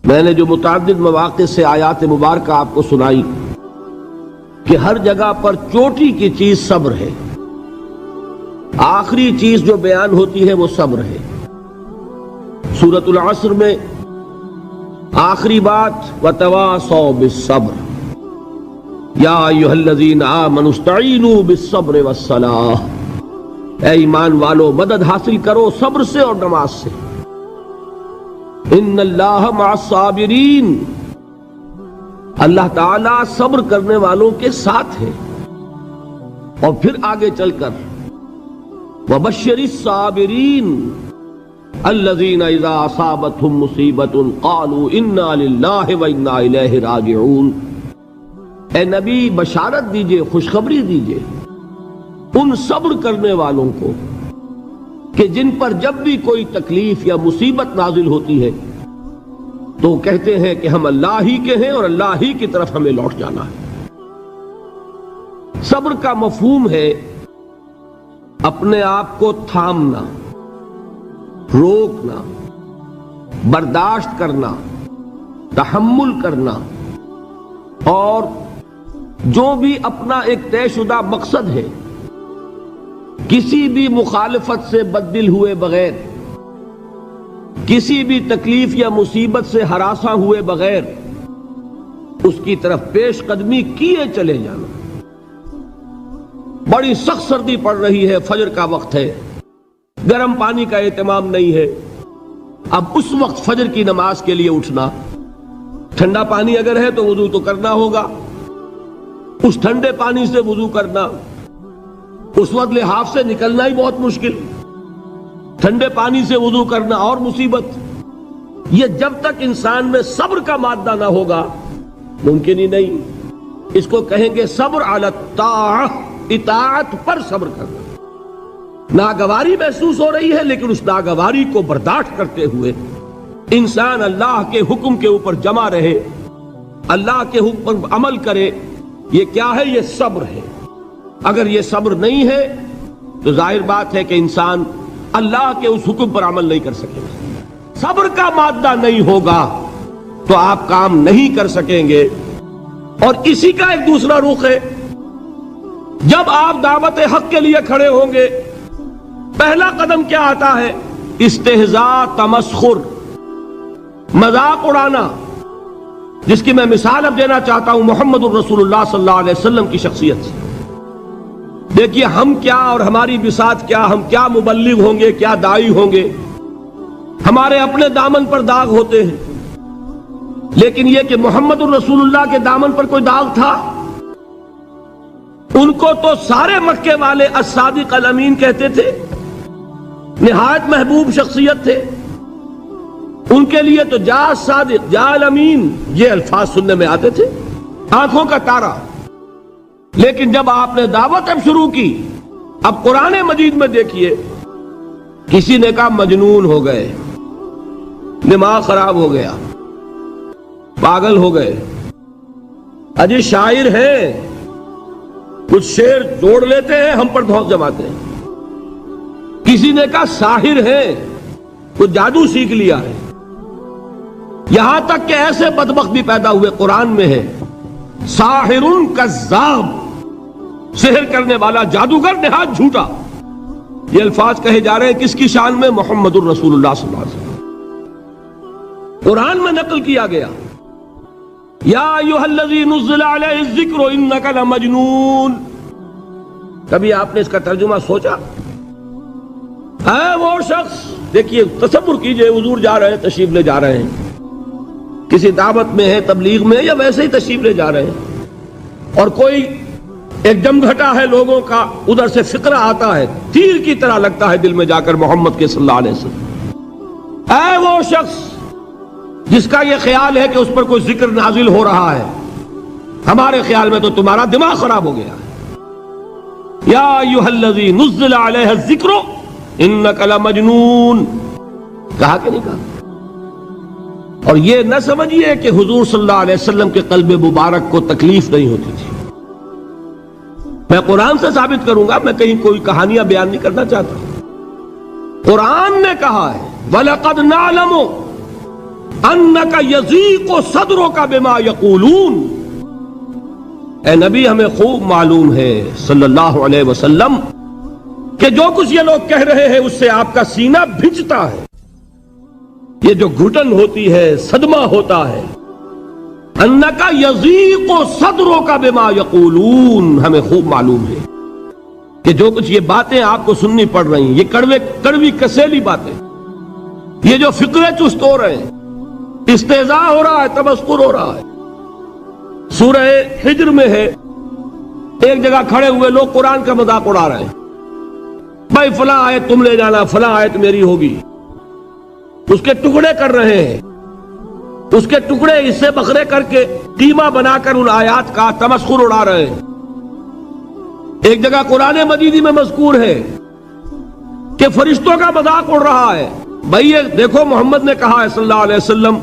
میں نے جو متعدد مواقع سے آیات مبارکہ آپ کو سنائی کہ ہر جگہ پر چوٹی کی چیز صبر ہے، آخری چیز جو بیان ہوتی ہے وہ صبر ہے۔ سورۃ العصر میں آخری بات وَتَوَاصَوْا بِالصَّبْرِ یا ایھا الذین آمنوا استعینوا بالصبر والصلاۃ، اے ایمان والو مدد حاصل کرو صبر سے اور نماز سے۔ ان اللہ مع الصابرین، اللہ تعالیٰ صبر کرنے والوں کے ساتھ ہے۔ اور پھر آگے چل کر وبشر الصابرین الذین اذا اصابتهم مصیبۃ قالوا انا للہ وانا الیہ راجعون، اے نبی بشارت دیجئے، خوشخبری دیجئے ان صبر کرنے والوں کو کہ جن پر جب بھی کوئی تکلیف یا مصیبت نازل ہوتی ہے تو کہتے ہیں کہ ہم اللہ ہی کے ہیں اور اللہ ہی کی طرف ہمیں لوٹ جانا ہے۔ صبر کا مفہوم ہے اپنے آپ کو تھامنا، روکنا، برداشت کرنا، تحمل کرنا، اور جو بھی اپنا ایک طے شدہ مقصد ہے کسی بھی مخالفت سے بددل ہوئے بغیر، کسی بھی تکلیف یا مصیبت سے ہراساں ہوئے بغیر اس کی طرف پیش قدمی کیے چلے جانا۔ بڑی سخت سردی پڑ رہی ہے، فجر کا وقت ہے، گرم پانی کا اہتمام نہیں ہے، اب اس وقت فجر کی نماز کے لیے اٹھنا، ٹھنڈا پانی اگر ہے تو وضو تو کرنا ہوگا، اس ٹھنڈے پانی سے وضو کرنا، اس وقت لحاف سے نکلنا ہی بہت مشکل، ٹھنڈے پانی سے وضو کرنا اور مصیبت۔ یہ جب تک انسان میں صبر کا مادہ نہ ہوگا ممکن ہی نہیں۔ اس کو کہیں گے صبر علی الطاعہ، اطاعت پر صبر کرنا۔ ناگواری محسوس ہو رہی ہے لیکن اس ناگواری کو برداشت کرتے ہوئے انسان اللہ کے حکم کے اوپر جمع رہے، اللہ کے حکم پر عمل کرے۔ یہ کیا ہے؟ یہ صبر ہے۔ اگر یہ صبر نہیں ہے تو ظاہر بات ہے کہ انسان اللہ کے اس حکم پر عمل نہیں کر سکے گا۔ صبر کا مادہ نہیں ہوگا تو آپ کام نہیں کر سکیں گے۔ اور اسی کا ایک دوسرا رخ ہے، جب آپ دعوت حق کے لیے کھڑے ہوں گے پہلا قدم کیا آتا ہے؟ استہزاء، تمسخر، مذاق اڑانا، جس کی میں مثال اب دینا چاہتا ہوں محمد الرسول اللہ صلی اللہ علیہ وسلم کی شخصیت سے۔ دیکھیے ہم کیا اور ہماری بساط کیا، ہم کیا مبلغ ہوں گے، کیا داعی ہوں گے، ہمارے اپنے دامن پر داغ ہوتے ہیں، لیکن یہ کہ محمد الرسول اللہ کے دامن پر کوئی داغ تھا؟ ان کو تو سارے مکے والے الصادق الامین کہتے تھے، نہایت محبوب شخصیت تھے، ان کے لیے تو جا صادق جا الامین یہ الفاظ سننے میں آتے تھے، آنکھوں کا تارا۔ لیکن جب آپ نے دعوت اب شروع کی، اب قرآن مجید میں دیکھیے کسی نے کہا مجنون ہو گئے، دماغ خراب ہو گیا، پاگل ہو گئے، اجی شاعر ہیں، کچھ شعر جوڑ لیتے ہیں ہم پر دھوس جماتے ہیں۔ کسی نے کہا ساحر ہیں، کچھ جادو سیکھ لیا ہے، یہاں تک کہ ایسے بدبخت بھی پیدا ہوئے، قرآن میں ہے ساحر کذاب، سحر کرنے والا جادوگر نہایت جھوٹا۔ یہ الفاظ کہے جا رہے ہیں کس کی شان میں؟ محمد الرسول اللہ صلی اللہ علیہ وسلم۔ قرآن میں نقل کیا گیا یا ایھا الذی نزل علیہ الذکر انک لمجنون۔ کبھی آپ نے اس کا ترجمہ سوچا؟ ہے وہ شخص، دیکھیے تصور کیجئے حضور جا رہے ہیں، تشریف لے جا رہے ہیں، کسی دعوت میں ہے، تبلیغ میں، یا ویسے ہی تشریف لے جا رہے ہیں، اور کوئی ایک جمگھٹا ہے لوگوں کا، ادھر سے فقرہ آتا ہے، تیر کی طرح لگتا ہے دل میں جا کر محمد کے صلی اللہ علیہ وسلم۔ اے وہ شخص جس کا یہ خیال ہے کہ اس پر کوئی ذکر نازل ہو رہا ہے، ہمارے خیال میں تو تمہارا دماغ خراب ہو گیا ہے۔ یا ایھا الذی نزل علیہ الذکر انک لمجنون، کہا کہ نہیں کہا؟ اور یہ نہ سمجھیے کہ حضور صلی اللہ علیہ وسلم کے قلب مبارک کو تکلیف نہیں ہوتی تھی۔ میں قرآن سے ثابت کروں گا، میں کہیں کوئی کہانیاں بیان نہیں کرنا چاہتا۔ قرآن نے کہا ہے وَلَقَدْ نَعْلَمُ انک یضیق صدرک بما یقولون، اے نبی ہمیں خوب معلوم ہے صلی اللہ علیہ وسلم کہ جو کچھ یہ لوگ کہہ رہے ہیں اس سے آپ کا سینہ بھجتا ہے، یہ جو گھٹن ہوتی ہے، صدمہ ہوتا ہے۔ انک یضیق صدرک بما یقولون، ہمیں خوب معلوم ہے کہ جو کچھ یہ باتیں آپ کو سننی پڑ رہی ہیں، یہ کڑوی کسیلی باتیں، یہ جو فقرے چست ہو رہے ہیں، استہزاء ہو رہا ہے، تمسخر ہو رہا ہے۔ سورہ حجر میں ہے، ایک جگہ کھڑے ہوئے لوگ قرآن کا مذاق اڑا رہے ہیں، بھائی فلاں آیت تم لے جانا، فلاں آیت میری ہوگی، اس کے ٹکڑے کر رہے ہیں، اس کے ٹکڑے حصے بکھرے کر کے قیمہ بنا کر ان آیات کا تمسخر اڑا رہے ہیں۔ ایک جگہ قرآن مجیدی میں مذکور ہے کہ فرشتوں کا مذاق اڑ رہا ہے، بھائی یہ دیکھو محمد نے کہا ہے صلی اللہ علیہ وسلم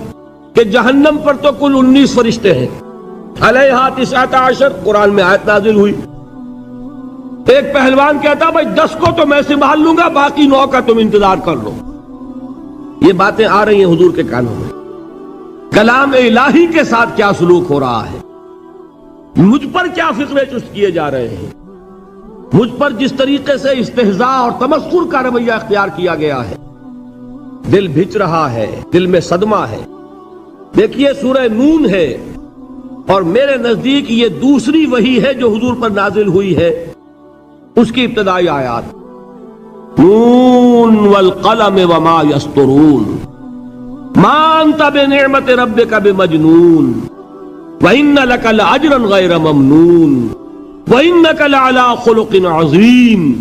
کہ جہنم پر تو کل 19 فرشتے ہیں، علیہا 19 قرآن میں آیت نازل ہوئی۔ ایک پہلوان کہتا بھائی 10 کو تو میں سنبھال لوں گا، باقی 9 کا تم انتظار کر لو۔ یہ باتیں آ رہی ہیں حضور کے کانوں میں، کلام الہی کے ساتھ کیا سلوک ہو رہا ہے، مجھ پر کیا فقرے چست کیے جا رہے ہیں، مجھ پر جس طریقے سے استہزاء اور تمسخر کا رویہ اختیار کیا گیا ہے، دل بھج رہا ہے، دل میں صدمہ ہے۔ دیکھیے سورہ نون ہے، اور میرے نزدیک یہ دوسری وحی ہے جو حضور پر نازل ہوئی ہے، اس کی ابتدائی آیات، نون والقلم وما یسطرون ما انت بنعمت ربک بمجنون وان لک لاجرا غیر ممنون وانک لعلی خلق عظیم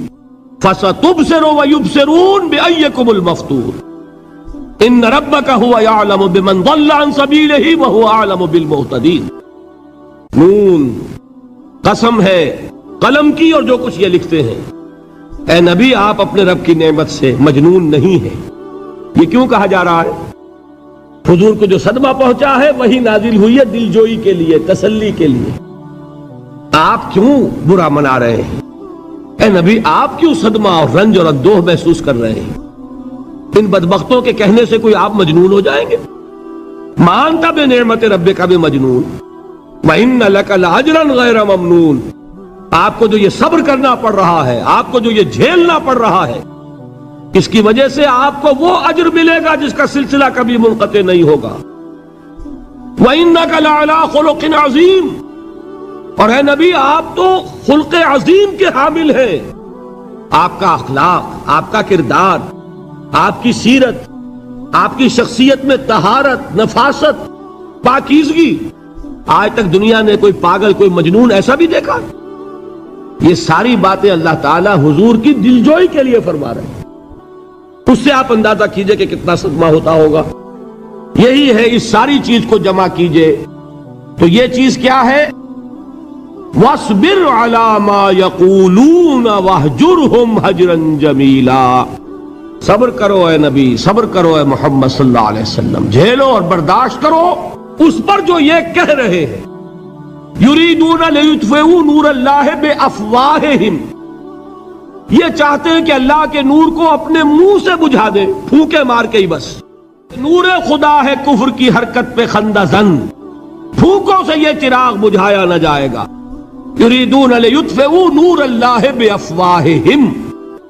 فستبصر ویبصرون بأیکم المفتون ان ربک هو یعلم بمن ضل عن سبیلہ وهو اعلم بالمہتدین۔ نون، قسم ہے قلم کی اور جو کچھ یہ لکھتے ہیں۔ اے نبی آپ اپنے رب کی نعمت سے مجنون نہیں ہیں۔ یہ کیوں کہا جا رہا ہے؟ حضور کو جو صدمہ پہنچا ہے وہی نازل ہوئی ہے دل جوئی کے لیے، تسلی کے لیے۔ آپ کیوں برا منا رہے ہیں؟ اے نبی آپ کیوں صدمہ اور رنج اور اندوہ محسوس کر رہے ہیں؟ ان بدبختوں کے کہنے سے کوئی آپ مجنون ہو جائیں گے؟ مانتا بے نعمت رب کا بھی مجنون وَإِنَّ لَكَ لَأَجْرًا غَيْرَ مَمْنُونَ، آپ کو جو یہ صبر کرنا پڑ رہا ہے، آپ کو جو یہ جھیلنا پڑ رہا ہے، اس کی وجہ سے آپ کو وہ اجر ملے گا جس کا سلسلہ کبھی منقطع نہیں ہوگا۔ وَإِنَّكَ لَعَلَىٰ خُلُقٍ عَظِيمٍ، اور اے نبی آپ تو خلق عظیم کے حامل ہیں۔ آپ کا اخلاق، آپ کا کردار، آپ کی سیرت، آپ کی شخصیت میں طہارت، نفاست، پاکیزگی، آج تک دنیا نے کوئی پاگل، کوئی مجنون ایسا بھی دیکھا؟ یہ ساری باتیں اللہ تعالیٰ حضور کی دلجوئی کے لیے فرما رہے ہیں۔ اس سے آپ اندازہ کیجئے کہ کتنا صدمہ ہوتا ہوگا۔ یہی ہے، اس ساری چیز کو جمع کیجئے تو یہ چیز کیا ہے؟ وَاصْبِرْ عَلَىٰ مَا يَقُولُونَ وَاهْجُرْهُمْ هَجْرًا جَمِيلًا، صبر کرو اے نبی، صبر کرو اے محمد صلی اللہ علیہ وسلم، جھیلو اور برداشت کرو اس پر جو یہ کہہ رہے ہیں۔ یریدون لیطفئوا نور اللہ بافواہہم، یہ چاہتے ہیں کہ اللہ کے نور کو اپنے منہ سے بجھا دیں، پھونکے مار کے ہی بس۔ نور خدا ہے کفر کی حرکت پہ خندہ زن، پھونکوں سے یہ چراغ بجھایا نہ جائے گا۔ یریدون لیطفئوا نور اللہ بافواہہم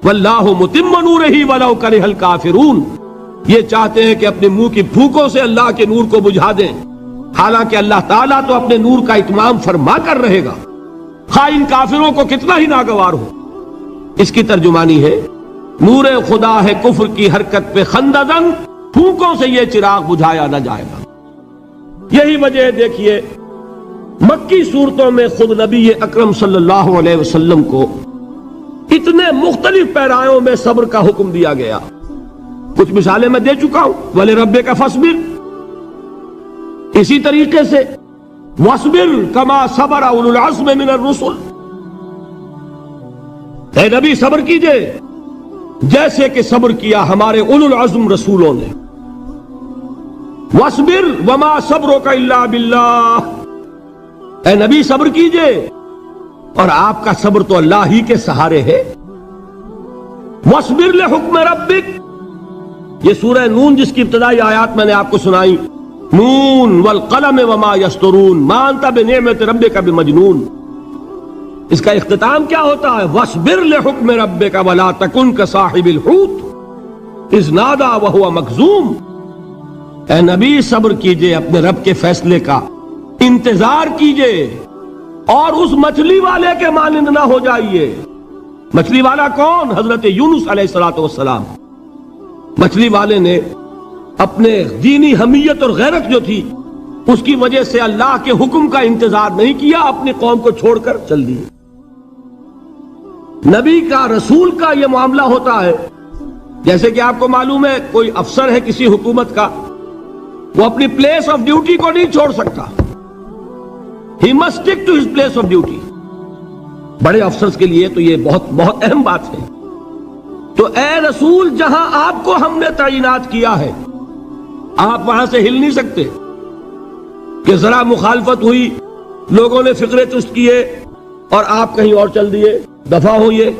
واللہ متم نورہ ولو کرہ الکافرون، یہ چاہتے ہیں کہ اپنے منہ کی پھونکوں سے اللہ کے نور کو بجھا دیں، حالانکہ اللہ تعالیٰ تو اپنے نور کا اتمام فرما کر رہے گا، خواہ ان کافروں کو کتنا ہی ناگوار ہو۔ اس کی ترجمانی ہے نور خدا ہے کفر کی حرکت پہ خنددن، پھونکوں سے یہ چراغ بجھایا نہ جائے گا۔ یہی وجہ دیکھیے مکی صورتوں میں خود نبی اکرم صلی اللہ علیہ وسلم کو اتنے مختلف پیرایوں میں صبر کا حکم دیا گیا۔ کچھ مثالیں میں دے چکا ہوں، وَلِرَبِّكَ فَاصْبِرْ، اسی طریقے سے وَاصْبِرْ كَمَا صَبَرَ أُولُو الْعَزْمِ مِنَ الرُّسُلِ، اے نبی صبر کیجئے جیسے کہ صبر کیا ہمارے اولو العزم رسولوں نے۔ وَاصْبِرْ وَمَا صَبْرُكَ إِلَّا بِاللَّهِ، اے نبی صبر کیجئے اور آپ کا صبر تو اللہ ہی کے سہارے ہے۔ وَاصْبِرْ لِحُکْمِ رَبِّكَ، یہ سورہ نون جس کی ابتدائی آیات میں نے آپ کو سنائی، نون والقلم وما یسطرون ما انت بنعمت ربک بمجنون، اس کا اختتام کیا ہوتا ہے؟ وَاصْبِرْ لِحُکْمِ رَبِّكَ وَلَا تَكُنْ كَصَاحِبِ الْحُوتِ اِذْ نَادَىٰ وَهُوَ مَكْظُومٌ، اے نبی صبر کیجئے اپنے رب کے فیصلے کا، انتظار کیجئے اور اس مچھلی والے کے مانند نہ ہو جائیے۔ مچھلی والا کون؟ حضرت یونس علیہ السلام۔ مچھلی والے نے اپنے دینی حمیت اور غیرت جو تھی اس کی وجہ سے اللہ کے حکم کا انتظار نہیں کیا، اپنی قوم کو چھوڑ کر چل دیے۔ نبی کا، رسول کا یہ معاملہ ہوتا ہے، جیسے کہ آپ کو معلوم ہے کوئی افسر ہے کسی حکومت کا، وہ اپنی پلیس آف ڈیوٹی کو نہیں چھوڑ سکتا، he must stick to his place of duty. بڑے افسرز کے لیے تو یہ بہت بہت اہم بات ہے۔ تو اے رسول، جہاں آپ کو ہم نے تعینات کیا ہے آپ وہاں سے ہل نہیں سکتے کہ ذرا مخالفت ہوئی، لوگوں نے فقرے چست کیے اور آپ کہیں اور چل دیے، دفع ہوئیے،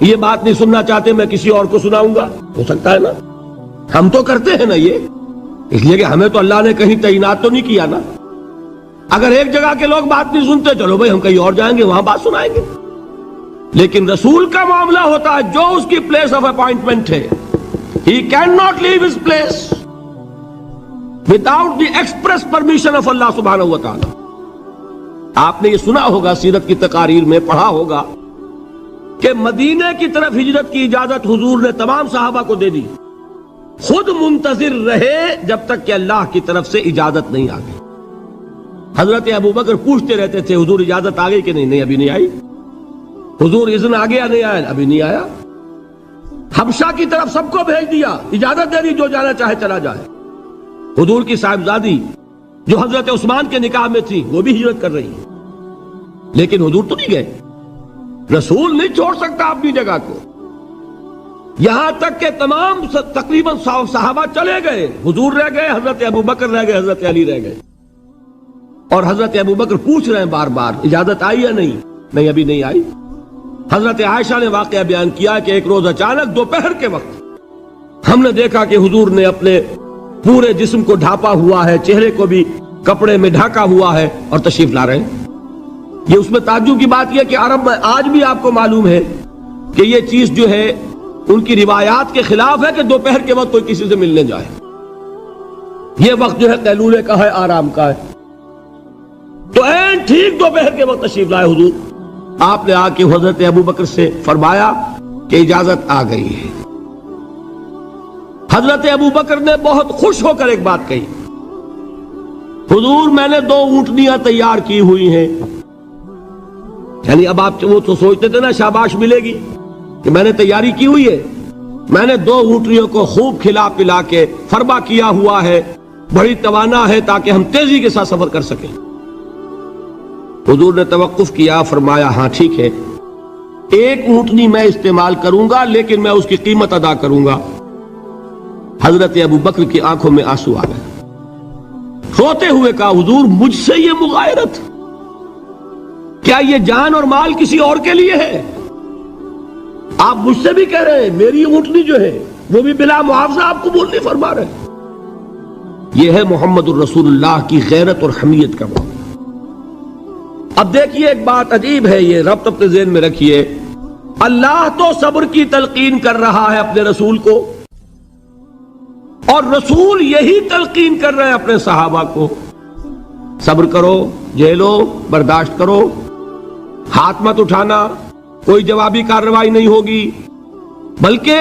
یہ بات نہیں سننا چاہتے میں کسی اور کو سناؤں گا، ہو سکتا ہے نا؟ ہم تو کرتے ہیں نا یہ، اس لیے کہ ہمیں تو اللہ نے کہیں تعینات تو نہیں کیا نا۔ اگر ایک جگہ کے لوگ بات نہیں سنتے، چلو بھائی ہم کہیں اور جائیں گے، وہاں بات سنائیں گے۔ لیکن رسول کا معاملہ ہوتا ہے جو اس کی پلیس آف اپوائنٹمنٹ ہے، he cannot leave his place without the express permission of Allah subhanahu wa ta'ala۔ آپ نے یہ سنا ہوگا، سیرت کی تقاریر میں پڑھا ہوگا کہ مدینے کی طرف ہجرت کی اجازت حضور نے تمام صحابہ کو دے دی، خود منتظر رہے جب تک کہ اللہ کی طرف سے اجازت نہیں آ گئی۔ حضرت ابوبکر پوچھتے رہتے تھے حضور اجازت آ گئی کہ نہیں؟ نہیں ابھی نہیں آئی۔ حضور اذن آ گیا؟ نہیں آیا، ابھی نہیں آیا۔ حبشہ کی طرف سب کو بھیج دیا، اجازت دے دی جو جانا چاہے چلا جائے۔ حضور کی صاحبزادی جو حضرت عثمان کے نکاح میں تھی وہ بھی ہجرت کر رہی ہے، لیکن حضور تو نہیں گئے۔ رسول نہیں چھوڑ سکتا اپنی جگہ کو، یہاں تک کہ تمام تقریباً صحابہ چلے گئے، حضور رہ گئے، حضرت ابوبکر رہ گئے، حضرت علی رہ گئے، اور حضرت ابوبکر پوچھ رہے ہیں بار بار اجازت آئی یا نہیں؟ نہیں ابھی نہیں آئی۔ حضرت عائشہ نے واقعہ بیان کیا کہ ایک روز اچانک دوپہر کے وقت ہم نے دیکھا کہ حضور نے اپنے پورے جسم کو ڈھانپا ہوا ہے، چہرے کو بھی کپڑے میں ڈھانکا ہوا ہے اور تشریف لا رہے ہیں۔ یہ اس میں تعجب کی بات یہ کہ عرب میں آج بھی آپ کو معلوم ہے کہ یہ چیز جو ہے ان کی روایات کے خلاف ہے کہ دوپہر کے وقت کوئی کسی سے ملنے جائے۔ یہ وقت جو ہے قیلولے کا ہے، آرام کا ہے۔ تو این ٹھیک دوپہر کے وقت تشریف لائے حضور، آپ نے آ کے حضرت ابوبکر سے فرمایا کہ اجازت آ گئی ہے۔ حضرت ابوبکر نے بہت خوش ہو کر ایک بات کہی، حضور میں نے 2 اونٹنیاں تیار کی ہوئی ہیں۔ یعنی اب آپ وہ تو سوچتے تھے نا شاباش ملے گی کہ میں نے تیاری کی ہوئی ہے، میں نے 2 اونٹنیوں کو خوب کھلا پلا کے فربا کیا ہوا ہے، بڑی توانا ہے تاکہ ہم تیزی کے ساتھ سفر کر سکیں۔ حضور نے توقف کیا، فرمایا ہاں ٹھیک ہے، 1 اونٹنی میں استعمال کروں گا لیکن میں اس کی قیمت ادا کروں گا۔ حضرت ابوبکر کی آنکھوں میں آنسو آ گئے، روتے ہوئے کہا حضور مجھ سے یہ مغایرت، کیا یہ جان اور مال کسی اور کے لیے ہے؟ آپ مجھ سے بھی کہہ رہے ہیں میری اونٹنی جو ہے وہ بھی بلا معاوضہ آپ قبول نہیں فرما رہے۔ یہ ہے محمد الرسول اللہ کی غیرت اور حمیت کا معاملہ۔ اب دیکھیے ایک بات عجیب ہے، یہ ربط اپنے ذہن میں رکھیے، اللہ تو صبر کی تلقین کر رہا ہے اپنے رسول کو، اور رسول یہی تلقین کر رہے ہیں اپنے صحابہ کو، صبر کرو، جھیلو، برداشت کرو، ہاتھ مت اٹھانا، کوئی جوابی کارروائی نہیں ہوگی، بلکہ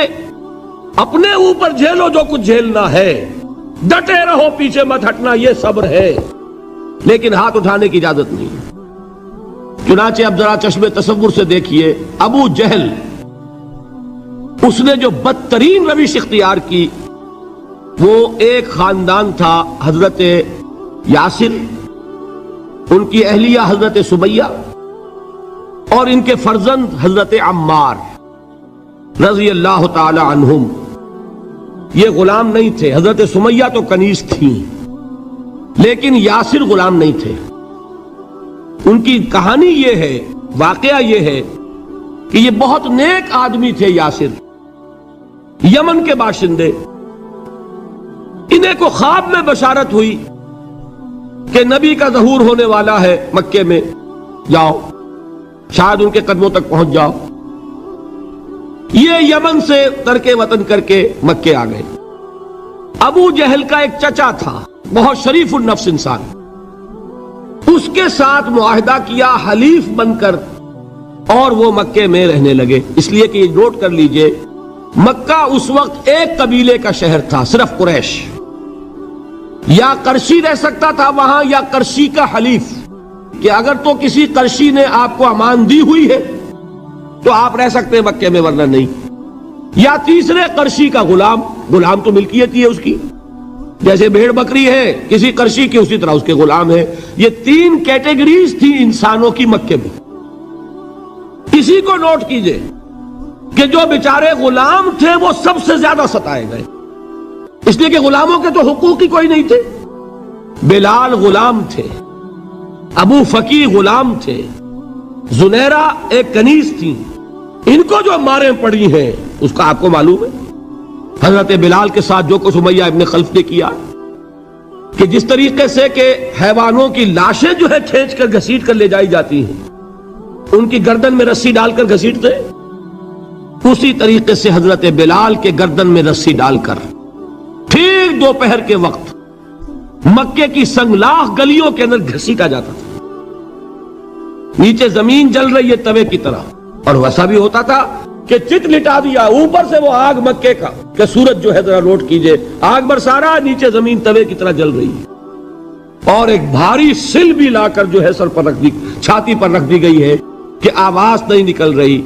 اپنے اوپر جھیلو جو کچھ جھیلنا ہے، ڈٹے رہو، پیچھے مت ہٹنا، یہ صبر ہے، لیکن ہاتھ اٹھانے کی اجازت نہیں۔ چنانچہ اب ذرا چشم تصور سے دیکھیے، ابو جہل اس نے جو بدترین روش اختیار کی، وہ ایک خاندان تھا حضرت یاسر، ان کی اہلیہ حضرت سمیہ اور ان کے فرزند حضرت عمار رضی اللہ تعالی عنہم۔ یہ غلام نہیں تھے، حضرت سمیہ تو کنیز تھیں لیکن یاسر غلام نہیں تھے۔ ان کی کہانی یہ ہے، واقعہ یہ ہے کہ یہ بہت نیک آدمی تھے یاسر، یمن کے باشندے، انہیں کو خواب میں بشارت ہوئی کہ نبی کا ظہور ہونے والا ہے مکے میں، جاؤ شاید ان کے قدموں تک پہنچ جاؤ۔ یہ یمن سے ترک وطن کر کے مکے آ گئے۔ ابو جہل کا ایک چچا تھا، بہت شریف النفس انسان، اس کے ساتھ معاہدہ کیا حلیف بن کر، اور وہ مکے میں رہنے لگے۔ اس لیے کہ یہ نوٹ کر لیجئے، مکہ اس وقت ایک قبیلے کا شہر تھا، صرف قریش۔ یا قرشی رہ سکتا تھا وہاں، یا قرشی کا حلیف، کہ اگر تو کسی قرشی نے آپ کو امان دی ہوئی ہے تو آپ رہ سکتے ہیں مکے میں، ورنہ نہیں۔ یا تیسرے قرشی کا غلام، غلام تو ملکیت ہی ہے اس کی، جیسے بھیڑ بکری ہے کسی قرشی کی، اسی طرح اس کے غلام ہے۔ یہ تین کیٹیگریز تھی انسانوں کی مکے میں۔ اسی کو نوٹ کیجئے کہ جو بیچارے غلام تھے وہ سب سے زیادہ ستائے گئے، اس لیے کہ غلاموں کے تو حقوق ہی کوئی نہیں تھے۔ بلال غلام تھے، ابو فقی غلام تھے، زنیرہ ایک کنیز تھی، ان کو جو ماریں پڑی ہیں اس کا آپ کو معلوم ہے۔ حضرت بلال کے ساتھ جو کچھ امیہ ابن خلف نے کیا، کہ جس طریقے سے کہ حیوانوں کی لاشیں جو ہے کھینچ کر گھسیٹ کر لے جائی جاتی ہیں، ان کی گردن میں رسی ڈال کر گھسیٹتے، اسی طریقے سے حضرت بلال کے گردن میں رسی ڈال کر ٹھیک دوپہر کے وقت مکے کی سنگلاخ گلیوں کے اندر گھسیٹا جاتا تھا۔ نیچے زمین جل رہی ہے توے کی طرح، اور ویسا بھی ہوتا تھا کہ چت لٹا دیا، اوپر سے وہ آگ مکے کا، کہ سورج جو ہے ذرا نوٹ کیجئے، آگ برسا رہا، نیچے زمین توے کی طرح جل رہی ہے، اور ایک بھاری سل بھی لا کر جو ہے سر پر رکھ دی، چھاتی پر رکھ دی گئی ہے کہ آواز نہیں نکل رہی،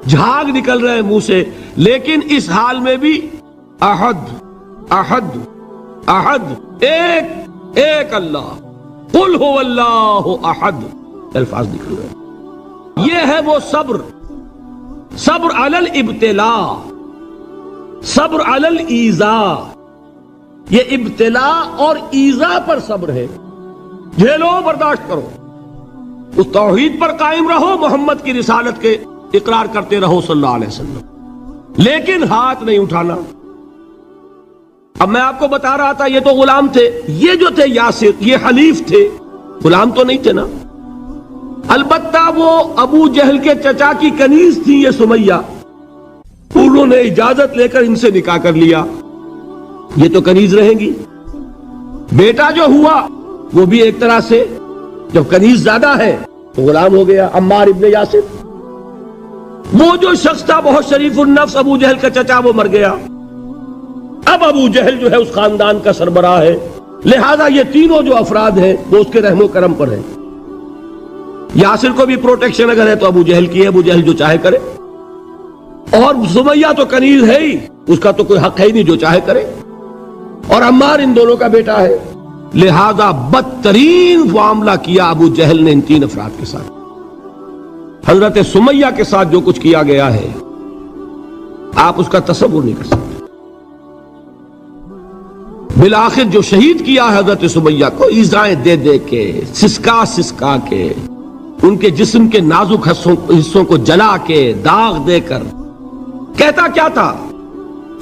جھاگ نکل رہے منہ سے، لیکن اس حال میں بھی احد احد احد، ایک ایک اللہ، قل هو اللہ احد، الفاظ نکل رہے۔ یہ ہے وہ صبر، صبر علی الابتلاء، صبر علی الایذاء۔ یہ ابتلاء اور ایذاء پر صبر ہے، جھیلو برداشت کرو، اس توحید پر قائم رہو، محمد کی رسالت کے اقرار کرتے رہو صلی اللہ علیہ وسلم، لیکن ہاتھ نہیں اٹھانا۔ اب میں آپ کو بتا رہا تھا یہ تو غلام تھے، یہ جو تھے یاسر یہ حلیف تھے، غلام تو نہیں تھے نا۔ البتہ وہ ابو جہل کے چچا کی کنیز تھی یہ سمیہ، انہوں نے اجازت لے کر ان سے نکاح کر لیا، یہ تو کنیز رہیں گی۔ بیٹا جو ہوا وہ بھی ایک طرح سے، جب کنیز زیادہ ہے تو غلام ہو گیا، عمار ابن یاسر۔ وہ جو شخص تھا بہت شریف النفس ابو جہل کا چچا، وہ مر گیا، اب ابو جہل جو ہے اس خاندان کا سربراہ ہے، لہذا یہ تینوں جو افراد ہیں وہ اس کے رحم و کرم پر ہیں۔ یاسر کو بھی پروٹیکشن اگر ہے تو ابو جہل کی ہے، ابو جہل جو چاہے کرے، اور سمیہ تو کنیز ہے ہی، اس کا تو کوئی حق ہے ہی نہیں، جو چاہے کرے، اور عمار ان دونوں کا بیٹا ہے، لہذا بدترین معاملہ کیا ابو جہل نے ان تین افراد کے ساتھ۔ حضرت سمیہ کے ساتھ جو کچھ کیا گیا ہے آپ اس کا تصور نہیں کر سکتے۔ بالآخر جو شہید کیا ہے حضرت سمیہ کو، ایذائیں دے دے کے، سسکا سسکا کے، ان کے جسم کے نازک حصوں کو جلا کے، داغ دے کر، کہتا کیا تھا،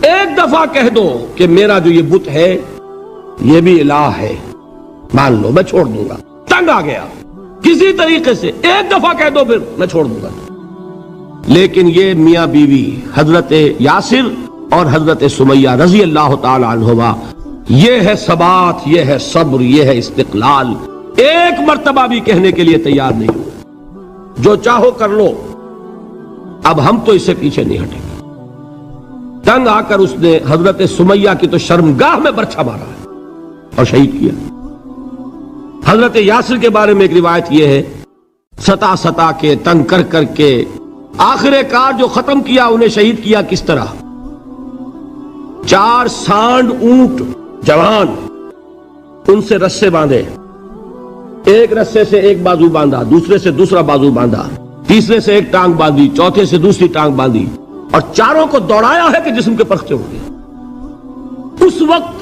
ایک دفعہ کہہ دو کہ میرا جو یہ بت ہے یہ بھی الہ ہے، مان لو میں چھوڑ دوں گا۔ تنگ آ گیا، کسی طریقے سے ایک دفعہ کہہ دو پھر میں چھوڑ دوں گا۔ لیکن یہ میاں بیوی حضرت یاسر اور حضرت سمیہ رضی اللہ تعالی عنہما، یہ ہے ثبات، یہ ہے صبر، یہ ہے استقلال، ایک مرتبہ بھی کہنے کے لیے تیار نہیں ہوئے، جو چاہو کر لو، اب ہم تو اس سے پیچھے نہیں ہٹیں گے۔ تنگ آ کر اس نے حضرت سمیہ کی تو شرمگاہ میں برچھا مارا ہے اور شہید کیا۔ حضرت یاسر کے بارے میں ایک روایت یہ ہے، ستا ستا کے، تنگ کر کر کے، آخر کار جو ختم کیا، انہیں شہید کیا کس طرح، 4 سانڈ اونٹ جوان، ان سے رسے باندھے، ایک رسے سے ایک بازو باندھا، دوسرے سے دوسرا بازو باندھا، تیسرے سے ایک ٹانگ باندھی، چوتھے سے دوسری ٹانگ باندھی، اور چاروں کو دوڑایا ہے کہ جسم کے پرخچے ہو گئے۔ اس وقت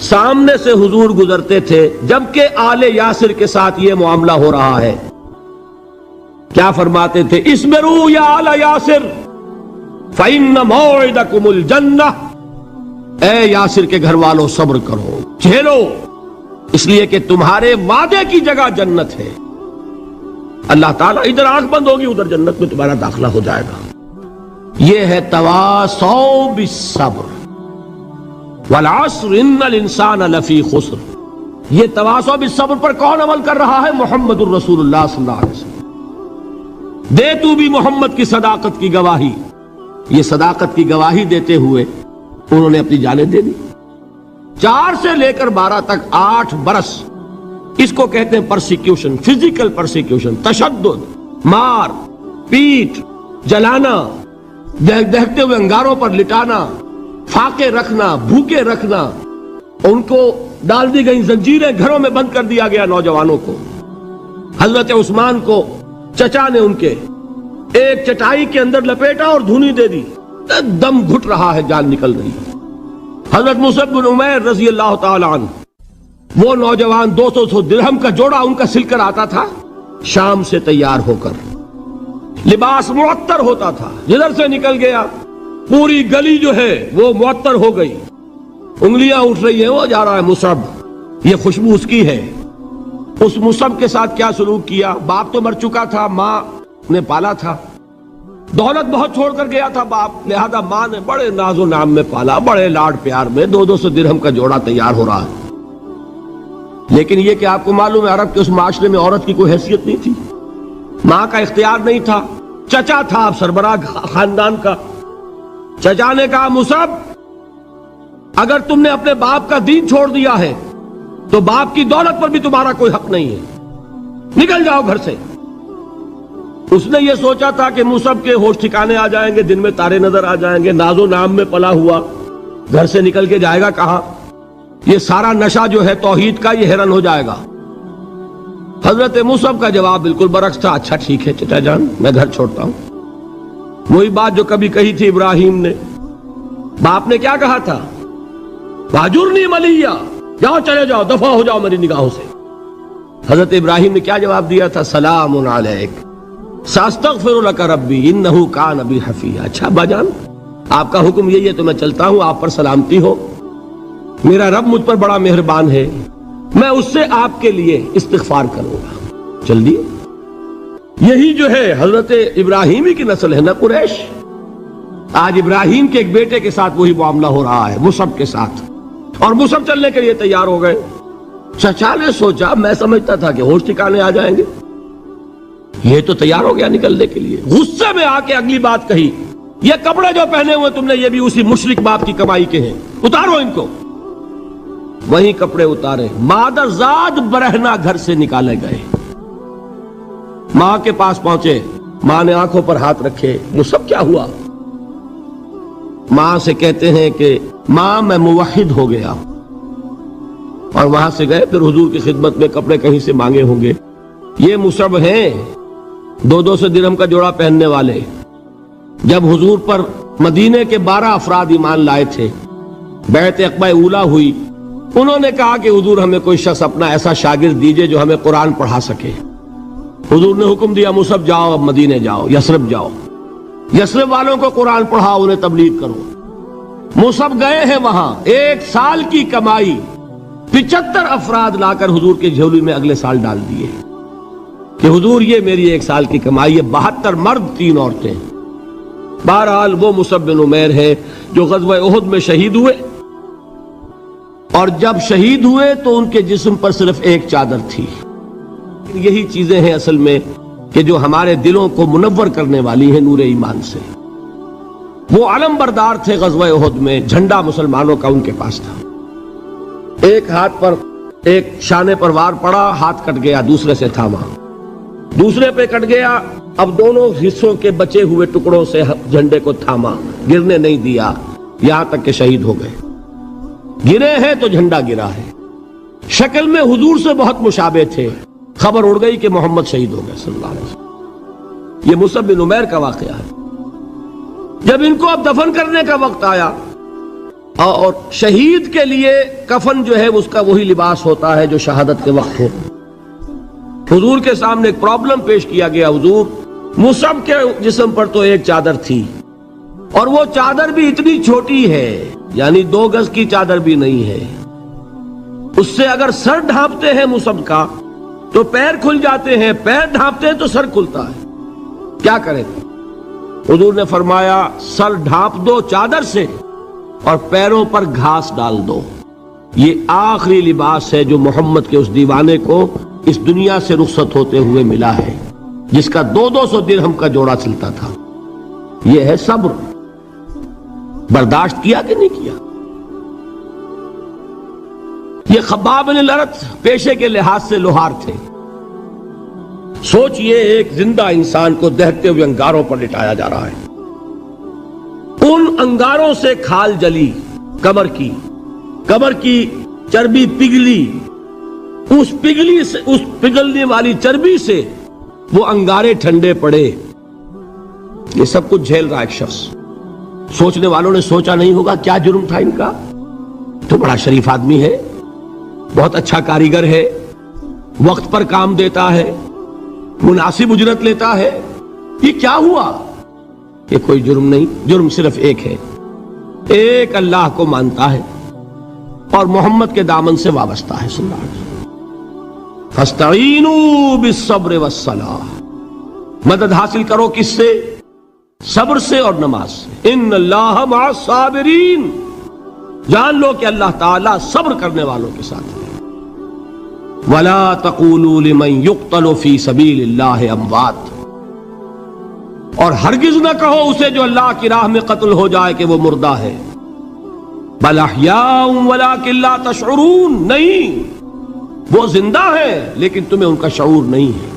سامنے سے حضور گزرتے تھے جبکہ آل یاسر کے ساتھ یہ معاملہ ہو رہا ہے، کیا فرماتے تھے، اسبروا یا آل یاسر فإن موعدکم الجنہ، اے یاسر کے گھر والوں صبر کرو، جھیلو، اس لیے کہ تمہارے وعدے کی جگہ جنت ہے۔ اللہ تعالیٰ ادھر آنکھ بند ہوگی ادھر جنت میں تمہارا داخلہ ہو جائے گا۔ یہ ہے تواصوا بالصبر والعصر ان الانسان لفی خسر۔ یہ تواصوا بالصبر پر کون عمل کر رہا ہے؟ محمد الرسول اللہ صلی اللہ علیہ وسلم۔ دے تو بھی محمد کی صداقت کی گواہی۔ یہ صداقت کی گواہی دیتے ہوئے انہوں نے اپنی جانیں دے دی۔ 4 سے لے کر 12 تک 8 برس اس کو کہتے ہیں پرسیکیوشن، فزیکل پرسیکیوشن، تشدد، مار پیٹ، جلانا، دہتے ہوئے انگاروں پر لٹانا، فاقے رکھنا، بھوکے رکھنا، ان کو ڈال دی گئی زنجیریں، گھروں میں بند کر دیا گیا نوجوانوں کو۔ حضرت عثمان کو چچا نے ان کے ایک چٹائی کے اندر لپیٹا اور دھونی دے دی، دم گھٹ رہا ہے، جان نکل رہی ہے۔ حضرت مصعب بن عمیر رضی اللہ تعالی عنہ، وہ نوجوان 200 درہم کا جوڑا ان کا سل کر آتا تھا شام سے تیار ہو کر، لباس معطر ہوتا تھا، جدھر سے نکل گیا پوری گلی جو ہے وہ معطر ہو گئی، انگلیاں اٹھ رہی ہیں، وہ جا رہا ہے مصعب، یہ خوشبو اس کی ہے۔ اس مصعب کے ساتھ کیا سلوک کیا؟ باپ تو مر چکا تھا، ماں نے پالا تھا، دولت بہت چھوڑ کر گیا تھا باپ، لہذا ماں نے بڑے ناز و نام میں پالا، بڑے لاڈ پیار میں، 200 درہم کا جوڑا تیار ہو رہا ہے۔ لیکن یہ کہ آپ کو معلوم ہے عرب کے اس معاشرے میں عورت کی کوئی حیثیت نہیں تھی، ماں کا اختیار نہیں تھا، چچا تھا اب سربراہ خاندان کا۔ چچا نے کہا مصعب اگر تم نے اپنے باپ کا دین چھوڑ دیا ہے تو باپ کی دولت پر بھی تمہارا کوئی حق نہیں ہے، نکل جاؤ گھر سے۔ اس نے یہ سوچا تھا کہ مصعب کے ہوش ٹھکانے آ جائیں گے، دن میں تارے نظر آ جائیں گے، ناز و نام میں پلا ہوا گھر سے نکل کے جائے گا کہاں، یہ سارا نشہ جو ہے توحید کا یہ حیران ہو جائے گا۔ حضرت مصعب کا جواب بالکل برعکس تھا، اچھا ٹھیک ہے چچا جان میں گھر چھوڑتا ہوں۔ وہی بات جو کبھی کہی تھی ابراہیم نے، باپ نے کیا کہا تھا؟ واجرنی ملیہ، جاؤ چلے جاؤ، دفع ہو جاؤ میری نگاہوں سے۔ حضرت ابراہیم نے کیا جواب دیا تھا؟ سلام علیک ساستغفر لک ربی انہ کان بی حفیہ۔ اچھا ابا جان آپ کا حکم یہی ہے تو میں چلتا ہوں، آپ پر سلامتی ہو، میرا رب مجھ پر بڑا مہربان ہے، میں اس سے آپ کے لیے استغفار کروں گا۔ چل دیے۔ یہی جو ہے حضرت ابراہیمی کی نسل ہے نا قریش۔ آج ابراہیم کے ایک بیٹے کے ساتھ وہی معاملہ ہو رہا ہے، مصعب کے ساتھ، اور مصعب چلنے کے لیے تیار ہو گئے۔ چچا نے سوچا، میں سمجھتا تھا کہ ہوش ٹھکانے آ جائیں گے، یہ تو تیار ہو گیا نکلنے کے لیے۔ غصے میں آ کے اگلی بات کہی، یہ کپڑے جو پہنے ہوئے تم نے یہ بھی اسی مشرک باپ کی کمائی کے ہیں، اتارو ان کو۔ وہی کپڑے اتارے، مادر زاد برہنہ گھر سے نکالے گئے۔ ماں کے پاس پہنچے، ماں نے آنکھوں پر ہاتھ رکھے، مصعب کیا ہوا؟ ماں سے کہتے ہیں کہ ماں میں موحد ہو گیا، اور وہاں سے گئے پھر حضور کی خدمت میں، کپڑے کہیں سے مانگے ہوں گے۔ یہ مصعب ہیں 200 درہم کا جوڑا پہننے والے۔ جب حضور پر مدینے کے 12 افراد ایمان لائے تھے، بیعت عقبہ اولیٰ ہوئی، انہوں نے کہا کہ حضور ہمیں کوئی شخص اپنا ایسا شاگرد دیجئے جو ہمیں قرآن پڑھا سکے۔ حضور نے حکم دیا مصعب جاؤ، اب مدینے جاؤ، یثرب جاؤ، یثرب والوں کو قرآن پڑھاؤ، انہیں تبلیغ کرو۔ مصعب گئے ہیں وہاں، 1 سال کی کمائی 75 افراد لا کر حضور کے جھولی میں اگلے سال ڈال دیے کہ حضور یہ میری 1 سال کی کمائی ہے، 72 مرد 3 عورتیں۔ بہرحال وہ مصعب بن عمیر ہے جو غزوہ احد میں شہید ہوئے، اور جب شہید ہوئے تو ان کے جسم پر صرف ایک چادر تھی۔ یہی چیزیں ہیں اصل میں کہ جو ہمارے دلوں کو منور کرنے والی ہیں نور ایمان سے۔ وہ علم بردار تھے غزوہ احد میں، جھنڈا مسلمانوں کا ان کے پاس تھا۔ ایک ہاتھ پر ایک شانے پر وار پڑا، ہاتھ کٹ گیا، دوسرے سے تھاما، دوسرے پہ کٹ گیا، اب دونوں حصوں کے بچے ہوئے ٹکڑوں سے جھنڈے کو تھاما، گرنے نہیں دیا، یہاں تک کہ شہید ہو گئے۔ گرے ہیں تو جھنڈا گرا ہے۔ شکل میں حضور سے بہت مشابہ تھے، خبر اڑ گئی کہ محمد شہید ہو گئے صلی اللہ علیہ وسلم۔ یہ مصعب بن عمیر کا واقعہ ہے۔ جب ان کو اب دفن کرنے کا وقت آیا، اور شہید کے لیے کفن جو ہے اس کا وہی لباس ہوتا ہے جو شہادت کے وقت ہو، حضور کے سامنے ایک پرابلم پیش کیا گیا۔ حضور مصعب کے جسم پر تو ایک چادر تھی، اور وہ چادر بھی اتنی چھوٹی ہے، یعنی 2 گز کی چادر بھی نہیں ہے، اس سے اگر سر ڈھانپتے ہیں مصحف کا تو پیر کھل جاتے ہیں، پیر ڈھانپتے ہیں تو سر کھلتا ہے، کیا کریں؟ حضور نے فرمایا سر ڈھانپ دو چادر سے اور پیروں پر گھاس ڈال دو۔ یہ آخری لباس ہے جو محمد کے اس دیوانے کو اس دنیا سے رخصت ہوتے ہوئے ملا ہے، جس کا 200 درہم کا جوڑا چلتا تھا۔ یہ ہے صبر۔ برداشت کیا کہ نہیں کیا؟ یہ خباب بن الارت پیشے کے لحاظ سے لوہار تھے۔ سوچئے ایک زندہ انسان کو دہتے ہوئے انگاروں پر لٹایا جا رہا ہے، ان انگاروں سے کھال جلی، کمر کی چربی پگھلی، اس پگھلنے والی چربی سے وہ انگارے ٹھنڈے پڑے۔ یہ سب کچھ جھیل رہا ایک شخص۔ سوچنے والوں نے سوچا نہیں ہوگا کیا جرم تھا ان کا، تو بڑا شریف آدمی ہے، بہت اچھا کاریگر ہے، وقت پر کام دیتا ہے، مناسب اجرت لیتا ہے، یہ کیا ہوا؟ یہ کوئی جرم نہیں، جرم صرف ایک ہے، ایک اللہ کو مانتا ہے اور محمد کے دامن سے وابستہ ہے صلی اللہ علیہ وسلم۔ فاستعینوا بالصبر والصلاۃ، مدد حاصل کرو کس سے؟ صبر سے اور نماز سے۔ ان اللہ مع الصابرین، جان لو کہ اللہ تعالیٰ صبر کرنے والوں کے ساتھ ہے۔ ولا تقولوا لمن يقتل في سبيل الله اموات، اور ہرگز نہ کہو اسے جو اللہ کی راہ میں قتل ہو جائے کہ وہ مردہ ہے۔ بل احیاء ولکن لا تشعرون، نہیں، وہ زندہ ہے لیکن تمہیں ان کا شعور نہیں ہے۔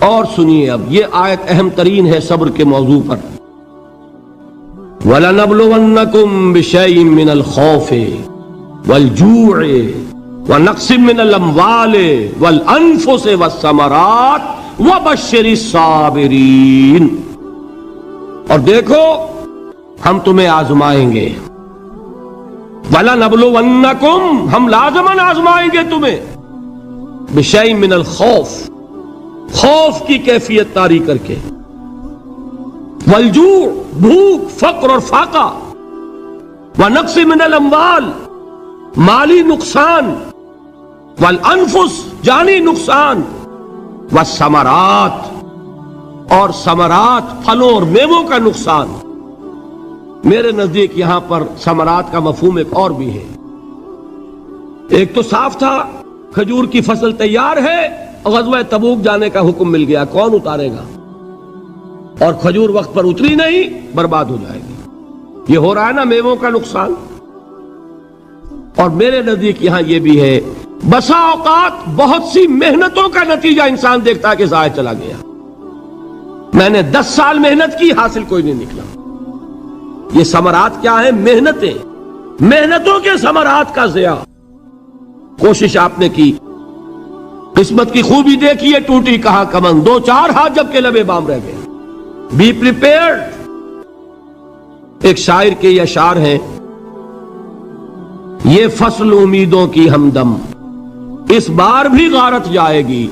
اور سنیے اب یہ آیت اہم ترین ہے صبر کے موضوع پر۔ وَلَنَبْلُوَنَّكُمْ بِشَيْءٍ مِّنَ الْخَوْفِ وَالْجُوعِ وَنَقْصٍ مِّنَ الْأَمْوَالِ وَالْأَنفُسِ وَالثَّمَرَاتِ وَبَشِّرِ الصَّابِرِينَ، اور دیکھو ہم تمہیں آزمائیں گے۔ وَلَنَبْلُوَنَّكُمْ، ہم لازماً آزمائیں گے تمہیں، بِشَيْءٍ مِّنَ الْخَوْفِ، خوف کی کیفیت طاری کر کے، والجوع، بھوک، فقر اور فاقہ، ونقص من الاموال، مالی نقصان، والانفس، جانی نقصان، والثمرات، اور ثمرات، پھلوں اور میووں کا نقصان۔ میرے نزدیک یہاں پر ثمرات کا مفہوم ایک اور بھی ہے۔ ایک تو صاف تھا کھجور کی فصل تیار ہے، غزوہ تبوک جانے کا حکم مل گیا، کون اتارے گا؟ اور کھجور وقت پر اتری نہیں، برباد ہو جائے گی۔ یہ ہو رہا ہے نا میووں کا نقصان۔ اور میرے نزدیک یہاں یہ بھی ہے، بسا اوقات بہت سی محنتوں کا نتیجہ انسان دیکھتا ہے کہ ضائع چلا گیا، میں نے 10 سال محنت کی، حاصل کوئی نہیں نکلا۔ یہ ثمرات کیا ہے؟ محنتوں کے ثمرات کا ضیاع۔ کوشش آپ نے کی، قسمت کی خوبی دیکھیے، ٹوٹی کہاں کمن، 2-4 ہاتھ جب کے لبے بام رہ گئے۔ Be prepared. ایک شاعر کے یہ اشعار ہیں، یہ فصل امیدوں کی ہمدم اس بار بھی غارت جائے گی،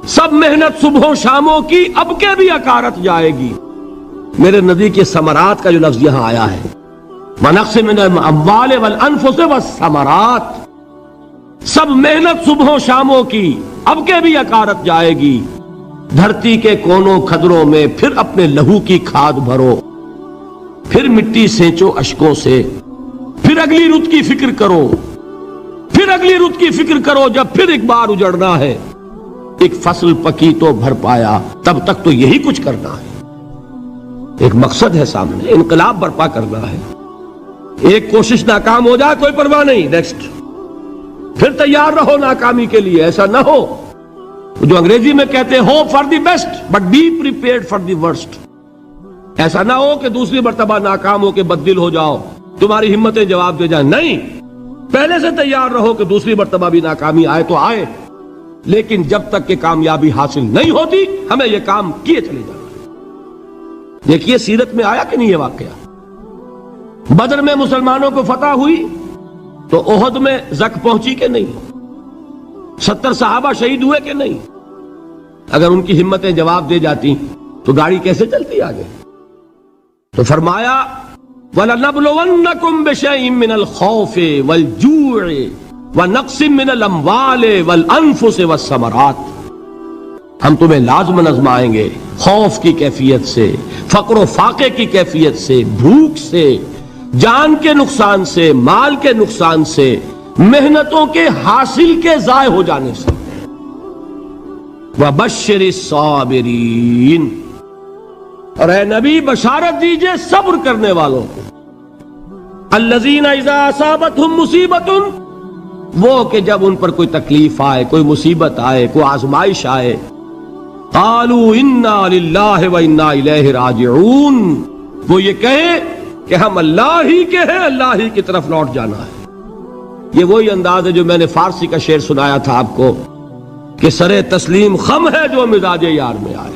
سب محنت صبحوں شاموں کی اب کے بھی اکارت جائے گی۔ میرے نزدیک یہ ثمرات کا جو لفظ یہاں آیا ہے، وَنَقْصٍ مِّنَ الْأَمْوَالِ وَالْأَنفُسِ وَالثَّمَرَاتِ، سب محنت صبحوں شاموں کی اب کے بھی اکارت جائے گی۔ دھرتی کے کونوں کھدروں میں پھر اپنے لہو کی کھاد بھرو، پھر مٹی سینچو اشکوں سے، پھر اگلی رت کی فکر کرو، پھر اگلی رت کی فکر کرو، جب پھر ایک بار اجڑنا ہے۔ ایک فصل پکی تو بھر پایا، تب تک تو یہی کچھ کرنا ہے۔ ایک مقصد ہے سامنے، انقلاب برپا کرنا ہے۔ ایک کوشش ناکام ہو جائے کوئی پرواہ نہیں، نیکسٹ، پھر تیار رہو ناکامی کے لیے۔ ایسا نہ ہو جو انگریزی میں کہتے ہیں hope for the best but be prepared for the worst. ایسا نہ ہو کہ دوسری مرتبہ ناکام ہو کے بددل ہو جاؤ، تمہاری ہمتیں جواب دے جائیں، نہیں، پہلے سے تیار رہو کہ دوسری مرتبہ بھی ناکامی آئے تو آئے، لیکن جب تک کہ کامیابی حاصل نہیں ہوتی ہمیں یہ کام کیے چلے جانا ہے۔ دیکھیے سیرت میں آیا کہ نہیں یہ واقعہ؟ بدر میں مسلمانوں کو فتح ہوئی تو احد میں زک پہنچی کہ نہیں؟ 70 صحابہ شہید ہوئے کہ نہیں؟ اگر ان کی ہمتیں جواب دے جاتی تو گاڑی کیسے چلتی آگے؟ تو فرمایا وَلَنَبْلُوَنَّكُمْ بِشَيْءٍ مِّنَ الْخَوْفِ وَالْجُوعِ وَنَقْصٍ مِّنَ الْأَمْوَالِ وَالْأَنفُسِ وَالثَّمَرَاتِ، ہم تمہیں لازماً آزمائیں گے خوف کی کیفیت سے، فقر و فاقے کی کیفیت سے، بھوک سے، جان کے نقصان سے، مال کے نقصان سے، محنتوں کے حاصل کے ضائع ہو جانے سے۔ وَبَشِّرِ الصَّابِرِينَ، اور اے نبی بشارت دیجئے صبر کرنے والوں کو۔ الَّذِينَ إِذَا أَصَابَتْهُمْ مُصِيبَةٌ، وہ کہ جب ان پر کوئی تکلیف آئے، کوئی مصیبت آئے، کوئی آزمائش آئے، قَالُوا إِنَّا لِلَّهِ وَإِنَّا إِلَيْهِ رَاجِعُونَ، وہ یہ کہیں کہ ہم اللہ ہی کے ہیں، اللہ ہی کی طرف لوٹ جانا ہے۔ یہ وہی انداز ہے جو میں نے فارسی کا شعر سنایا تھا آپ کو کہ سرے تسلیم خم ہے جو مزاج یار میں آئے۔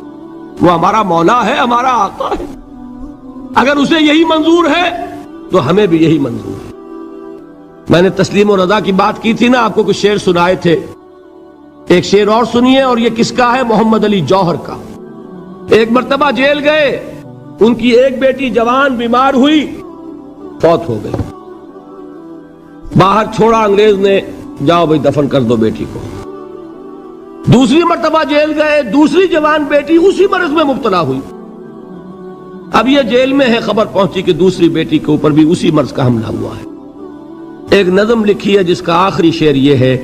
وہ ہمارا مولا ہے، ہمارا آقا ہے، اگر اسے یہی منظور ہے تو ہمیں بھی یہی منظور ہے۔ میں نے تسلیم و رضا کی بات کی تھی نا، آپ کو کچھ شعر سنائے تھے، ایک شعر اور سنیے، اور یہ کس کا ہے؟ محمد علی جوہر کا۔ ایک مرتبہ جیل گئے، ان کی ایک بیٹی جوان بیمار ہوئی، فوت ہو گئی، باہر چھوڑا انگریز نے، جاؤ بھائی دفن کر دو بیٹی کو۔ دوسری مرتبہ جیل گئے، دوسری جوان بیٹی اسی مرض میں مبتلا ہوئی، اب یہ جیل میں ہے، خبر پہنچی کہ دوسری بیٹی کے اوپر بھی اسی مرض کا حملہ ہوا ہے۔ ایک نظم لکھی ہے جس کا آخری شعر یہ ہے،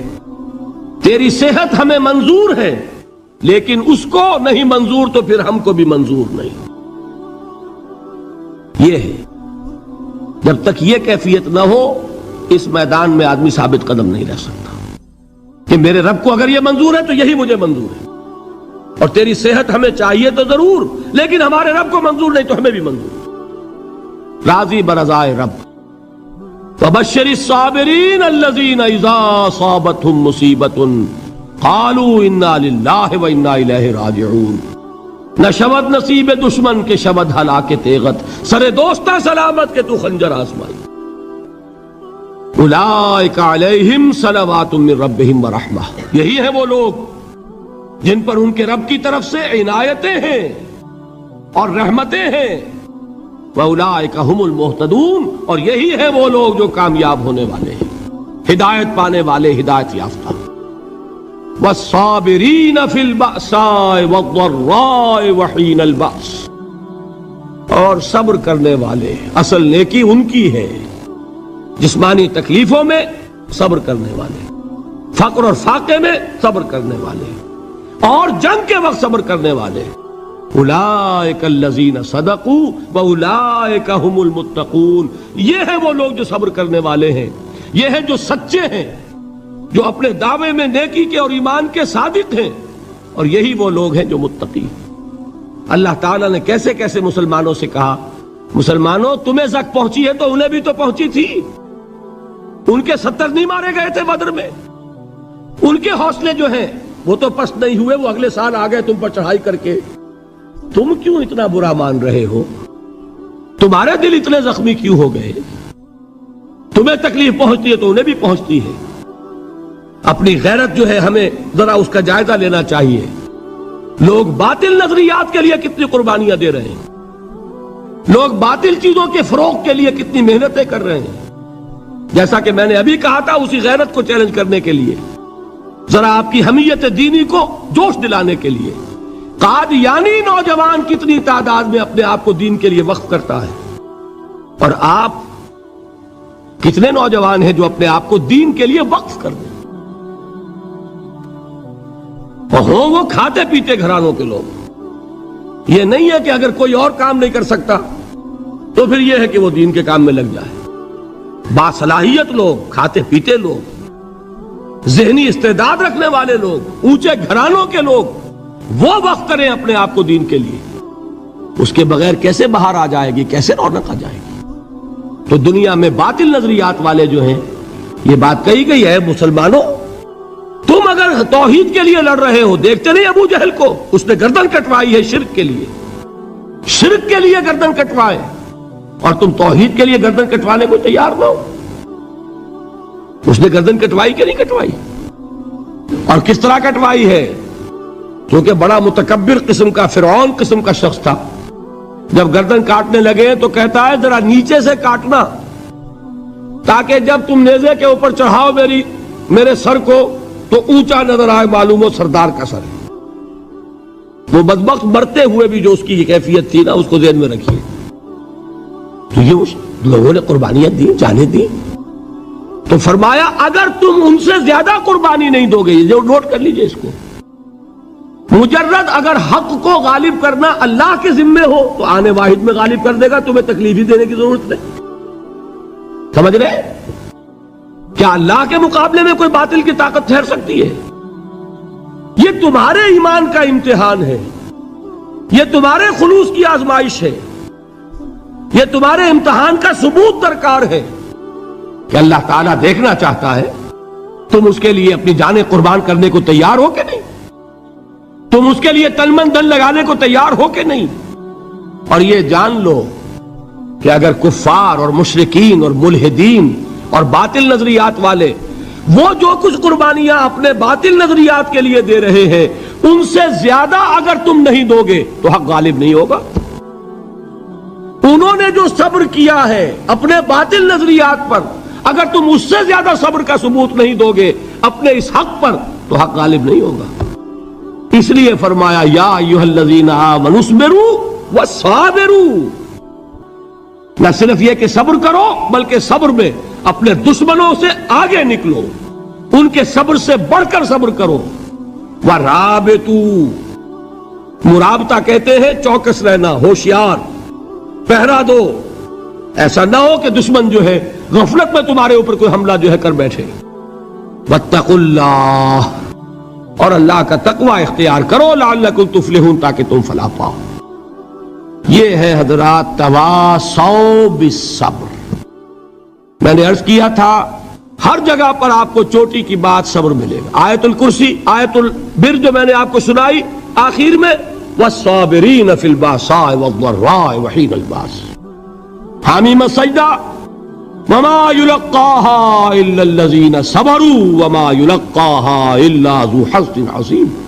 تیری صحت ہمیں منظور ہے لیکن اس کو نہیں منظور تو پھر ہم کو بھی منظور نہیں۔ یہ ہے، جب تک یہ کیفیت نہ ہو اس میدان میں آدمی ثابت قدم نہیں رہ سکتا کہ میرے رب کو اگر یہ منظور ہے تو یہی مجھے منظور ہے، اور تیری صحت ہمیں چاہیے تو ضرور، لیکن ہمارے رب کو منظور نہیں تو ہمیں بھی منظور۔ راضی برضائے رب۔ وَبَشِّرِ الصَّابِرِينَ الَّذِينَ إِذَا أَصَابَتْهُمْ مُصِيبَةٌ قَالُوا إِنَّا لِلَّهِ وَإِنَّا إِلَيْهِ رَاجِعُونَ، نہ شود نصیب دشمن کے شود ہلاک تیغت، سر دوستہ سلامت کے تو خنجر آزمائی۔ اولئک علیہم صلوات من ربہم ورحمہ، یہی ہیں وہ لوگ جن پر ان کے رب کی طرف سے عنایتیں ہیں اور رحمتیں ہیں۔ وَأُولَئِكَ هُمُ الْمُهْتَدُونَ، اور یہی ہیں وہ لوگ جو کامیاب ہونے والے ہیں، ہدایت پانے والے، ہدایت یافتہ۔ وَالصَّابِرِينَ فِي الْبَأْسَاءِ وَالضَّرَّاءِ وَحِينَ الْبَأْسِ، اور صبر کرنے والے، اصل نیکی ان کی ہے، جسمانی تکلیفوں میں صبر کرنے والے، فقر اور فاقے میں صبر کرنے والے، اور جنگ کے وقت صبر کرنے والے۔ اولئک الذین صدقوا واولئک هم المتقون، یہ ہیں وہ لوگ جو صبر کرنے والے ہیں، یہ ہیں جو سچے ہیں، جو اپنے دعوے میں نیکی کے اور ایمان کے صادق ہیں، اور یہی وہ لوگ ہیں جو متقی ہیں۔ اللہ تعالیٰ نے کیسے کیسے مسلمانوں سے کہا، مسلمانوں تمہیں زک پہنچی ہے تو انہیں بھی تو پہنچی تھی، ان کے 70 نہیں مارے گئے تھے بدر میں، ان کے حوصلے جو ہیں وہ تو پست نہیں ہوئے، وہ اگلے سال آ گئے تم پر چڑھائی کر کے، تم کیوں اتنا برا مان رہے ہو؟ تمہارے دل اتنے زخمی کیوں ہو گئے؟ تمہیں تکلیف پہنچتی ہے تو انہیں بھی پہنچتی ہے۔ اپنی غیرت جو ہے ہمیں ذرا اس کا جائزہ لینا چاہیے۔ لوگ باطل نظریات کے لیے کتنی قربانیاں دے رہے ہیں، لوگ باطل چیزوں کے فروغ کے لیے کتنی محنتیں کر رہے ہیں۔ جیسا کہ میں نے ابھی کہا تھا، اسی غیرت کو چیلنج کرنے کے لیے، ذرا آپ کی حمیت دینی کو جوش دلانے کے لیے، قادیانی نوجوان کتنی تعداد میں اپنے آپ کو دین کے لیے وقف کرتا ہے، اور آپ کتنے نوجوان ہیں جو اپنے آپ کو دین کے لیے وقف کر دیں، اور ہوں وہ کھاتے پیتے گھرانوں کے لوگ۔ یہ نہیں ہے کہ اگر کوئی اور کام نہیں کر سکتا تو پھر یہ ہے کہ وہ دین کے کام میں لگ جائے۔ باصلاحیت لوگ، کھاتے پیتے لوگ، ذہنی استعداد رکھنے والے لوگ، اونچے گھرانوں کے لوگ، وہ وقف کریں اپنے آپ کو دین کے لیے۔ اس کے بغیر کیسے باہر آ جائے گی، کیسے رونق آ جائے گی؟ تو دنیا میں باطل نظریات والے جو ہیں، یہ بات کہی گئی ہے، مسلمانوں تم اگر توحید کے لیے لڑ رہے ہو، دیکھتے نہیں ابو جہل کو، اس نے گردن کٹوائی ہے شرک کے لیے، شرک کے لیے گردن کٹوائے، اور تم توحید کے لیے گردن کٹوانے کو تیار نہ ہو۔ اس نے گردن کٹوائی کہ نہیں کٹوائی؟ اور کس طرح کٹوائی ہے؟ کیونکہ بڑا متکبر قسم کا، فرعون قسم کا شخص تھا، جب گردن کاٹنے لگے تو کہتا ہے ذرا نیچے سے کاٹنا، تاکہ جب تم نیزے کے اوپر چڑھاؤ میرے سر کو تو اونچا نظر آئے، معلوم ہو سردار کا سر ہے۔ وہ بدبخت مرتے ہوئے بھی جو اس کی کیفیت تھی نا، اس کو ذہن میں رکھیے۔ تو یہ اس لوگوں نے قربانیاں دی، جانیں دی، تو فرمایا اگر تم ان سے زیادہ قربانی نہیں دو گے، جو نوٹ کر لیجئے اس کو، مجرد اگر حق کو غالب کرنا اللہ کے ذمے ہو تو آنے واحد میں غالب کر دے گا، تمہیں تکلیف ہی دینے کی ضرورت نہیں۔ سمجھ رہے؟ کیا اللہ کے مقابلے میں کوئی باطل کی طاقت ٹھہر سکتی ہے؟ یہ تمہارے ایمان کا امتحان ہے، یہ تمہارے خلوص کی آزمائش ہے، یہ تمہارے امتحان کا ثبوت درکار ہے کہ اللہ تعالیٰ دیکھنا چاہتا ہے تم اس کے لیے اپنی جانیں قربان کرنے کو تیار ہو کہ نہیں، تم اس کے لیے تن من دھن لگانے کو تیار ہو کہ نہیں۔ اور یہ جان لو کہ اگر کفار اور مشرکین اور ملحدین اور باطل نظریات والے وہ جو کچھ قربانیاں اپنے باطل نظریات کے لیے دے رہے ہیں، ان سے زیادہ اگر تم نہیں دو گے تو حق غالب نہیں ہوگا۔ انہوں نے جو صبر کیا ہے اپنے باطل نظریات پر، اگر تم اس سے زیادہ صبر کا ثبوت نہیں دو گے اپنے اس حق پر تو حق غالب نہیں ہوگا۔ اس لیے فرمایا یا ایھا الذین آمنوا اصبروا وصابروا، نہ صرف یہ کہ صبر کرو بلکہ صبر میں اپنے دشمنوں سے آگے نکلو، ان کے صبر سے بڑھ کر صبر کرو۔ ورابطوا، مرابطہ کہتے ہیں چوکس رہنا، ہوشیار، پہرا دو، ایسا نہ ہو کہ دشمن جو ہے غفلت میں تمہارے اوپر کوئی حملہ جو ہے کر بیٹھے۔ واتقوا اللہ، اور اللہ کا تقوی اختیار کرو، لعلکم تفلحون، تاکہ تم فلاح پاؤ۔ یہ ہے حضرات تواصوا بالصبر۔ میں نے عرض کیا تھا ہر جگہ پر آپ کو چوٹی کی بات صبر ملے گا۔ آیت الکرسی، آیت البر جو میں نے آپ کو سنائی آخر میں، والصابرین فی الباساء والضراء وحین الباس، حامیم السجدہ، وما یلقاها الا الذین صبروا وما یلقاها الا ذو حظ عظیم۔